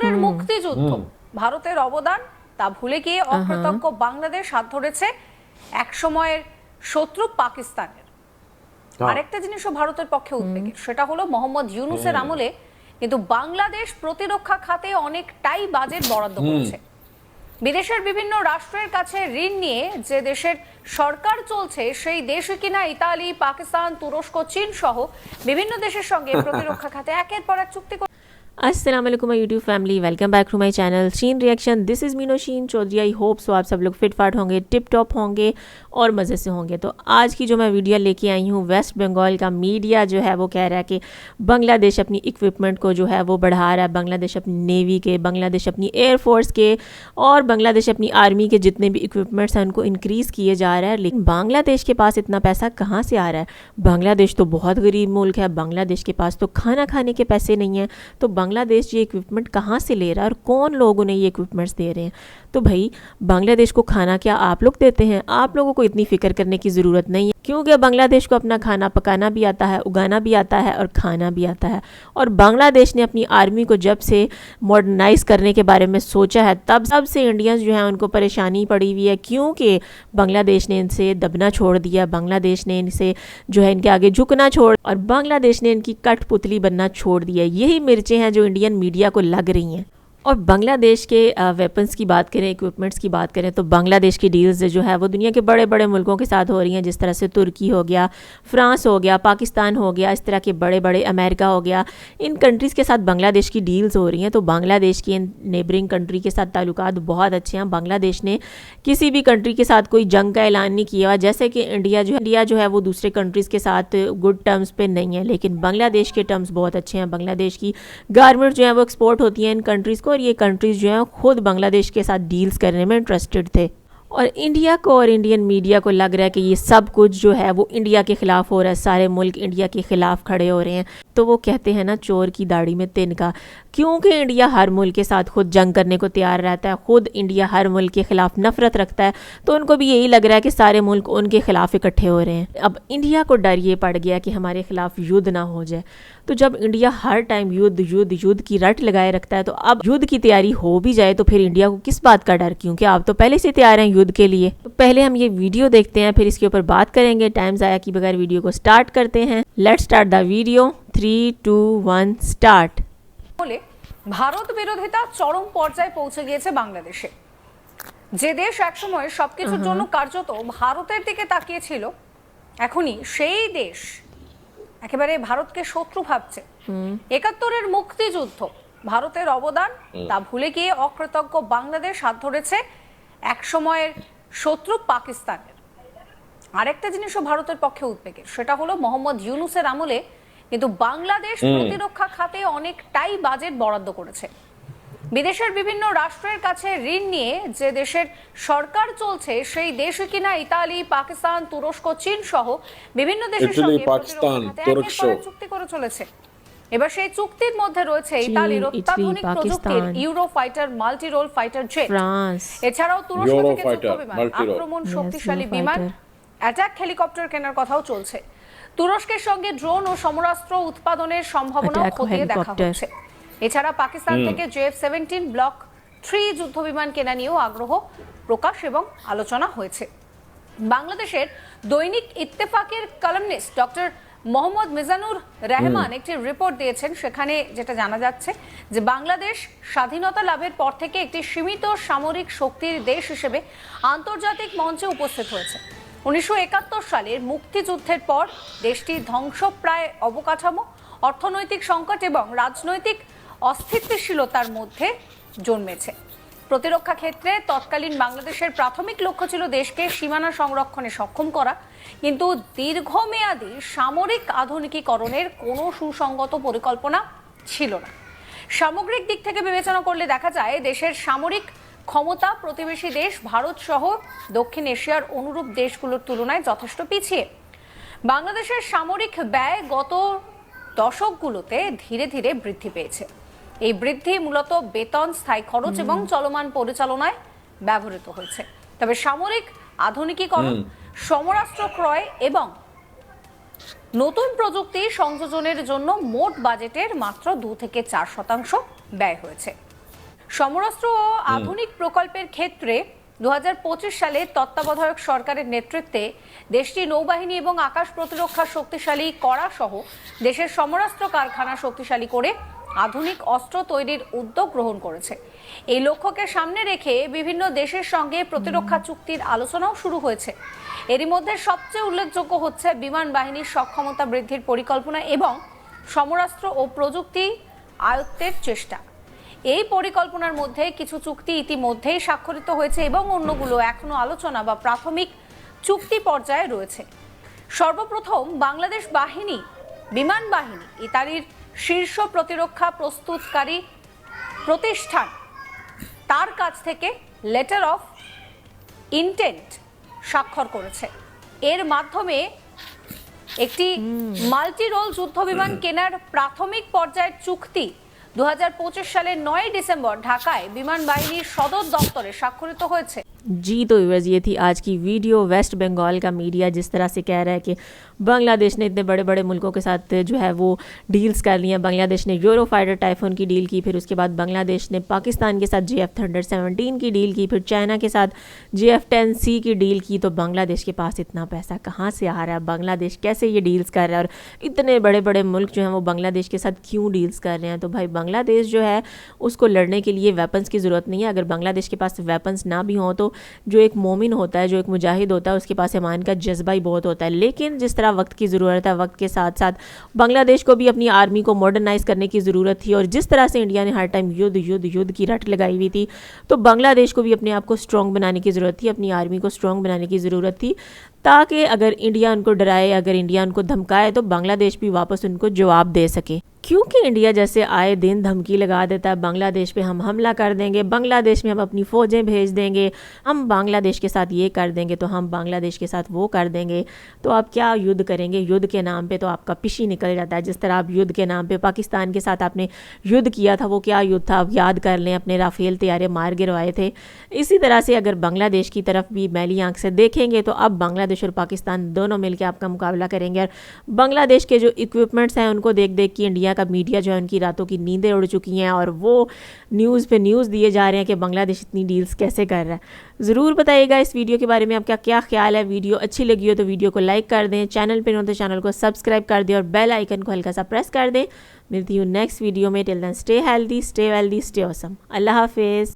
একাত্তরের মুক্তিযুদ্ধ, ভারতের অবদান তা ভুলে গিয়ে অকৃতজ্ঞ বাংলাদেশ হাত ধরেছে এক সময়ের শত্রু পাকিস্তানের। আরেকটা জিনিসও ভারতের পক্ষে উদ্বেগের, সেটা হলো মোহাম্মদ ইউনূসের আমলে কিন্তু বাংলাদেশ প্রতিরক্ষা খাতে অনেকটাই বাজেট বরাদ্দ করেছে। বিদেশের বিভিন্ন রাষ্ট্রের কাছে ঋণ নিয়ে যে দেশের সরকার চলছে সেই দেশে কিনা ইতালি, পাকিস্তান, তুরস্ক, চীন সহ বিভিন্ন দেশের সঙ্গে প্রতিরক্ষা খাতে একের পর এক চুক্তি। अस्सलामुअलैकुम my YouTube family, welcome back to my channel Sheen reaction. This is Meeno Sheen Chaudhry. I hope so आप सब लोग फिट फाट होंगे, टिप टॉप होंगे और मज़े से होंगे। तो आज की जो मैं वीडियो लेके आई हूँ, वेस्ट बंगाल का मीडिया जो है वो कह रहा है कि बांग्लादेश अपनी इक्विपमेंट को जो है वो बढ़ा रहा है। बांग्लादेश अपनी नेवी के, बांग्लादेश अपनी एयरफोर्स के और बांग्लादेश अपनी आर्मी के जितने भी इक्विपमेंट्स हैं उनको इंक्रीज़ किए जा रहा है। लेकिन बांग्लादेश के पास इतना पैसा कहाँ से आ रहा है? बांग्लादेश तो बहुत गरीब मुल्क है, बांग्लादेश के पास तो खाना खाने के पैसे नहीं हैं। तो बांग्लादेश ये इक्विपमेंट कहाँ से ले रहा है और कौन लोग उन्हें ये इक्विपमेंट्स दे रहे हैं? तो भाई बांग्लादेश को खाना क्या आप लोग देते हैं? आप लोगों को इतनी फ़िक्र करने की ज़रूरत नहीं है, क्योंकि बांग्लादेश को अपना खाना पकाना भी आता है, उगाना भी आता है और खाना भी आता है। और बांग्लादेश ने अपनी आर्मी को जब से मॉडर्नाइज़ करने के बारे में सोचा है तब से इंडियंस जो है उनको परेशानी पड़ी हुई है, क्योंकि बांग्लादेश ने इनसे दबना छोड़ दिया, बांग्लादेश ने इनसे जो है इनके आगे झुकना छोड़ और बांग्लादेश ने इनकी कठपुतली बनना छोड़ दिया। यही मिर्चें हैं जो इंडियन मीडिया को लग रही हैं। और बांग्लादेश के वेपन्स की बात करें, इक्विपमेंट्स की बात करें, तो बांग्लादेश की डील्स जो है वो दुनिया के बड़े बड़े मुल्कों के साथ हो रही हैं, जिस तरह से तुर्की हो गया, फ्रांस हो गया, पाकिस्तान हो गया, इस तरह के बड़े बड़े, अमेरिका हो गया, इन कंट्रीज़ के साथ बांग्लादेश की डील्स हो रही हैं। तो बांग्लादेश की इन नेबरिंग कंट्री के साथ ताल्लुकात बहुत अच्छे हैं। बांग्लादेश ने किसी भी कंट्री के साथ कोई जंग का ऐलान नहीं किया हुआ, जैसे कि इंडिया जो है वो दूसरे कंट्रीज़ के साथ गुड टर्म्स पे नहीं है, लेकिन बांग्लादेश के टर्म्स बहुत अच्छे हैं। बांग्लादेश की गारमेंट्स जो है वो एक्सपोर्ट होती हैं इन कंट्रीज़ को, और ये कंट्रीज़ जो हैं खुद बांग्लादेश के साथ डील्स करने में इंटरेस्टेड थे। और इंडिया को और इंडियन मीडिया को लग रहा है कि ये सब कुछ जो है वो इंडिया के ख़िलाफ़ हो रहा है, सारे मुल्क इंडिया के ख़िलाफ़ खड़े हो रहे हैं। तो वो कहते हैं ना, चोर की दाढ़ी में तिनका, क्योंकि इंडिया हर मुल्क के साथ खुद जंग करने को तैयार रहता है, खुद इंडिया हर मुल्क के ख़िलाफ़ नफ़रत रखता है, तो उनको भी यही लग रहा है कि सारे मुल्क उनके ख़िलाफ़ इकट्ठे हो रहे हैं। अब इंडिया को डर ये पड़ गया कि हमारे ख़िलाफ़ युद्ध ना हो जाए। तो जब इंडिया हर टाइम युद्ध की रट लगाए रखता है, तो अब युद्ध की तैयारी हो भी जाए तो फिर इंडिया को किस बात का डर? क्योंकि आप तो पहले से तैयार हैं युद्ध के लिए। तो पहले हम ये वीडियो देखते हैं, फिर इसके ऊपर बात करेंगे। टाइम ज़ाया किए बगैर वीडियो को स्टार्ट करते हैं। Let's start the video. 3, 2, 1 start. বলে ভারত বিরোধিতা চরম পর্যায়ে পৌঁছে গিয়েছে বাংলাদেশে। যে দেশ একসময় সবকিছুর জন্য কার্যত ভারতের দিকে তাকিয়েছিল, এখনই সেই দেশ একেবারে ভারতকে শত্রু ভাবছে। একাত্তরের মুক্তিযুদ্ধ, ভারতের অবদান তা ভুলে গিয়ে অকৃতজ্ঞ বাংলাদেশ হাত ধরেছে এক সময়ের শত্রু পাকিস্তানের। আরেকটা জিনিসও ভারতের পক্ষে উদ্বেগের, সেটা হলো মোহাম্মদ ইউনূসের আমলে কিন্তু বাংলাদেশ প্রতিরক্ষা খাতে অনেকটাই বাজেট বরাদ্দ করেছে। বিদেশের বিভিন্ন রাষ্ট্রের কাছে ঋণ নিয়ে যে দেশের সরকার চলছে সেই দেশে কিনা ইতালি, পাকিস্তান, তুরস্ক, চীন সহ বিভিন্ন দেশের সঙ্গে চুক্তি করে চলেছে। এবার সেই চুক্তির মধ্যে রয়েছে ইতালির অত্যাধুনিক প্রযুক্তির Eurofighter multi role fighter jet, এছাড়াও তুরস্ক থেকে যুদ্ধবিমান, আক্রমণ শক্তিশালী বিমান, অ্যাটাক হেলিকপ্টার কেনার কথাও চলছে। তুরস্কের সঙ্গে ড্রোন ও সমরাস্ত্র উৎপাদনের সম্ভাবনা খতিয়ে দেখা হচ্ছে। এছাড়া পাকিস্তান থেকে JF-17 ব্লক 3 যুদ্ধবিমান কেনা নিয়েও আগ্রহ প্রকাশ এবং আলোচনা হয়েছে। বাংলাদেশের দৈনিক ইত্তেফাকের কলামনিস্ট ডক্টর মোহাম্মদ মিজানুর রহমান একটি রিপোর্ট দিয়েছেন। সেখানে যেটা জানা যাচ্ছে যে বাংলাদেশ স্বাধীনতা লাভের পর থেকে একটি সীমিত সামরিক শক্তির দেশ হিসেবে আন্তর্জাতিক মঞ্চে উপস্থিত হয়েছে। 1971 সালের মুক্তিযুদ্ধের পর দেশটি ধ্বংসপ্রায় অবকাঠামো, অর্থনৈতিক সংকট এবং রাজনৈতিক অস্থিতিশীলতার মধ্যে জন্মেছে। প্রতিরক্ষা ক্ষেত্রে তৎকালীন বাংলাদেশের প্রাথমিক লক্ষ্য ছিল দেশকে সীমানা সংরক্ষণে সক্ষম করা, কিন্তু দীর্ঘমেয়াদী সামরিক আধুনিকীকরণের কোনো সুসংগত পরিকল্পনা ছিল না। সামগ্রিক দিক থেকে বিবেচনা করলে দেখা যায় দেশের সামরিক ক্ষমতা প্রতিবেশী দেশ ভারত সহ দক্ষিণ এশিয়ার অনুরূপ দেশগুলোর তুলনায় যথেষ্ট পিছিয়ে। বাংলাদেশের সামরিক ব্যয় গত দশকগুলোতে ধীরে ধীরে বৃদ্ধি পেয়েছে। এই বৃদ্ধি মূলত বেতন, স্থায়ী খরচ এবং চলমান পরিচালনায় ব্যবহৃত হয়েছে। তবে সামরিক আধুনিকীকরণ, সমরাস্ত্র ক্রয় এবং নতুন প্রযুক্তি সংযোজনের জন্য মোট বাজেটের মাত্র 2 থেকে 4% ব্যয় হয়েছে। সমরাস্ত্র ও আধুনিক প্রকল্পের ক্ষেত্রে 2025 সালে তত্ত্বাবধায়ক সরকারের নেতৃত্বে দেশটি নৌবাহিনী এবং আকাশ প্রতিরক্ষা শক্তিশালী করা সহ দেশের সমরাস্ত্র কারখানা শক্তিশালী করে আধুনিক অস্ত্র তৈরির উদ্যোগ গ্রহণ করেছে। এই লক্ষ্যকে সামনে রেখে বিভিন্ন দেশের সঙ্গে প্রতিরক্ষা চুক্তির আলোচনাও শুরু হয়েছে। এরই মধ্যে সবচেয়ে উল্লেখযোগ্য হচ্ছে বিমান বাহিনীর সক্ষমতা বৃদ্ধির পরিকল্পনা এবং সমরাস্ত্র ও প্রযুক্তি আয়ত্তের চেষ্টা। এই পরিকল্পনার মধ্যে কিছু চুক্তি ইতিমধ্যেই স্বাক্ষরিত হয়েছে এবং অন্যগুলো এখনো আলোচনা বা প্রাথমিক চুক্তি পর্যায়ে রয়েছে। সর্বপ্রথম বাংলাদেশ বাহিনী বিমান বাহিনী ইতালির শীর্ষ প্রতিরক্ষা প্রস্তুতকারী প্রতিষ্ঠান তার কাছ থেকে লেটার অফ ইন্টেন্ট স্বাক্ষর করেছে। এর মাধ্যমে একটি মাল্টি রোল যুদ্ধ বিমান কেনার প্রাথমিক পর্যায়ের চুক্তি 2025 সালের 9 ডিসেম্বর ঢাকায় বিমান বাহিনীর সদর দপ্তরে স্বাক্ষরিত হয়েছে। जी तो व्यूअर्स, ये थी आज की वीडियो। वेस्ट बंगाल का मीडिया जिस तरह से कह रहा है कि बांग्लादेश ने इतने बड़े बड़े मुल्कों के साथ जो है वो डील्स कर ली हैं। बांग्लादेश ने यूरोफाइटर टाइफून की डील की, फिर उसके बाद बांग्लादेश ने पाकिस्तान के साथ JF Thunder 17 की डील की, फिर चाइना के साथ JF-10C की डील की। तो बांग्लादेश के पास इतना पैसा कहाँ से आ रहा है? बांग्लादेश कैसे ये डील्स कर रहा है? और इतने बड़े बड़े मुल्क जो हैं वो बांग्लादेश के साथ क्यों डील्स कर रहे हैं? तो भाई बांग्लादेश जो है उसको लड़ने के लिए वेपन्स की ज़रूरत नहीं है। अगर बांग्लादेश के पास वेपन्स ना भी हों तो जो एक मोमिन होता है, जो एक मुजाहिद होता है, उसके पास ईमान का जज्बा ही बहुत होता है। लेकिन जिस तरह वक्त की ज़रूरत है, वक्त के साथ साथ बांग्लादेश को भी अपनी आर्मी को मॉडर्नाइज़ करने की ज़रूरत थी। और जिस तरह से इंडिया ने हर टाइम युद्ध युद्ध युद्ध की रट लगाई हुई थी, तो बांग्लादेश को भी अपने आप को स्ट्रॉन्ग बनाने की ज़रूरत थी, अपनी आर्मी को स्ट्रॉन्ग बनाने की ज़रूरत थी, ताकि अगर इंडिया उनको डराए, अगर इंडिया उनको धमकाए, तो बांग्लादेश भी वापस उनको जवाब दे सके। क्योंकि इंडिया जैसे आए दिन धमकी लगा देता है, बांग्लादेश पे हम हमला कर देंगे, बांग्लादेश में हम अपनी फ़ौजें भेज देंगे, हम बांग्लादेश के साथ ये कर देंगे, तो हम बांग्लादेश के साथ वो कर देंगे। तो आप क्या युद्ध करेंगे? युद्ध के नाम पे तो आपका पिशी निकल जाता है। जिस तरह आप युद्ध के नाम पे पाकिस्तान के साथ आपने युद्ध किया था, वो क्या युद्ध था? आप याद कर लें, अपने राफेल तैयारे मार गिरवाए थे। इसी तरह से अगर बांग्लादेश की तरफ भी मैली आंख से देखेंगे, तो अब बांग्लादेश और पाकिस्तान दोनों मिलकर आपका मुकाबला करेंगे। और बांग्लादेश के जो इक्विपमेंट्स हैं उनको देख देख के इंडिया का मीडिया जो है उनकी रातों की नींदें उड़ चुकी हैं, और वो न्यूज़ पे न्यूज़ दिए जा रहे हैं कि बांग्लादेश इतनी डील्स कैसे कर रहा है। ज़रूर बताइएगा इस वीडियो के बारे में आपका क्या ख्याल है। वीडियो अच्छी लगी हो तो वीडियो को लाइक कर दें, चैनल पर हो तो चैनल को सब्सक्राइब कर दें और बेल आइकन को हल्का सा प्रेस कर दें। मिलती हूँ नेक्स्ट वीडियो में। Till then stay healthy, stay wealthy, stay awesome. अल्लाह हाफिज़।